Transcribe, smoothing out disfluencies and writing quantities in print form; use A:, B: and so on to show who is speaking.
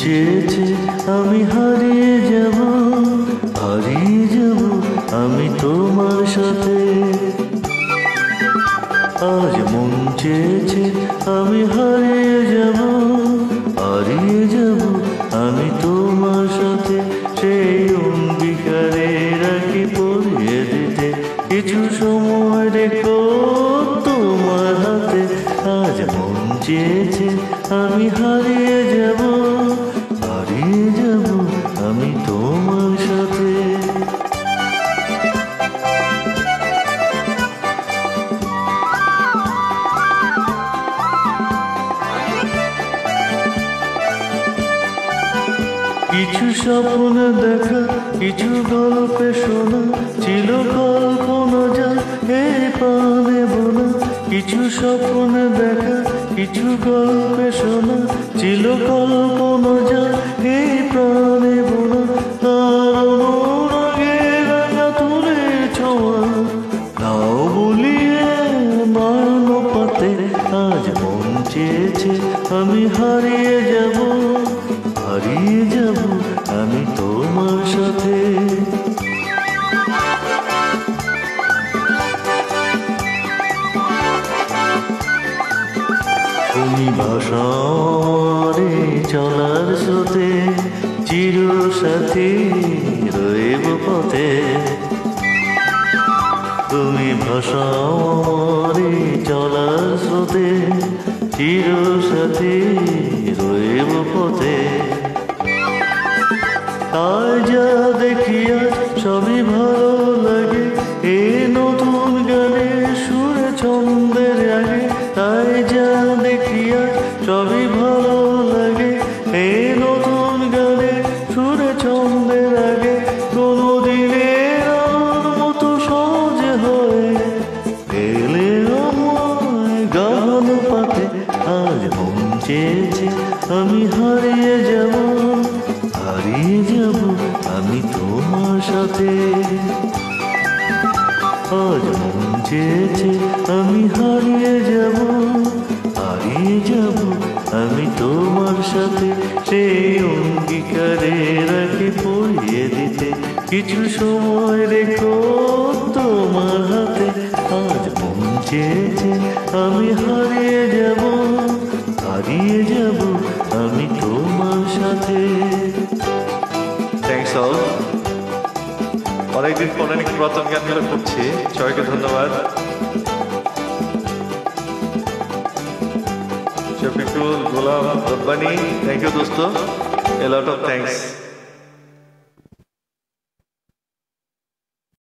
A: চেয়েছে আমি হারিয়ে যাব আমি তোমার সাথে। আজ মন চেয়েছে আমি হারিয়ে যাব আমি তোমার সাথে। সেই অঙ্গীকারে রাখি পরিয়ে দিতে কিছু সময় রেখো তোমার হাতে। আজ মন চেয়েছে আমি হারিয়ে যাব আমি তোমার সাথে। কিছু স্বপ্ন দেখা কিছু গল্পে শোনা ছিল কল্পনা যা এই প্রাণে বোনা। কিছু স্বপ্ন দেখা কিছু গল্পে শোনা ছিল কল্পনা যা এই প্রাণে বোনা। তার অনুরাগে রাঙা তুলে ছোঁয়া নাও বলিয়ে নয়ন পাতে। আজ মন চেয়েছে আমি হারিয়ে যাব আমি তোমার সাথে। তুমি ভাষারে চলার স্রোতে চির সাথী রইব পথে। তুমি ভাষারে চলার স্রোতে চির সাথী রইব পথে। তাই যা দেখিয়া সবই ভালো লাগে এ নতুন গানে সুরে ছন্দের আগে। তাই যা দেখিয়া সবই ভালো লাগে এ নতুন গানে সুরে ছন্দের আগে। কোনো দিনের মতো সহজে হয়ে এলে আমায় গান পাতে। আজ মন চেয়েছে আমি হারিয়ে যাব আমি তোমার সাথে। আজ মন চেয়েছে আমি হারিয়ে যাব আমি তোমার সাথে। সেই অঙ্গীকারে রাখি পরিয়ে দিতে কিছু সময় রেখো তোমার হাতে। আজ মন চেয়েছে আমি হারিয়ে যাব আমি তোমার সাথে।
B: Thanks all. অনেকদিন পর অনেক পুরাতন গানগুলো করছি, সবাইকে ধন্যবাদ। শফিকুল, গোলাম, রব্বানি, থ্যাংক ইউ দোস্ত, এ লট অফ থ্যাংকস।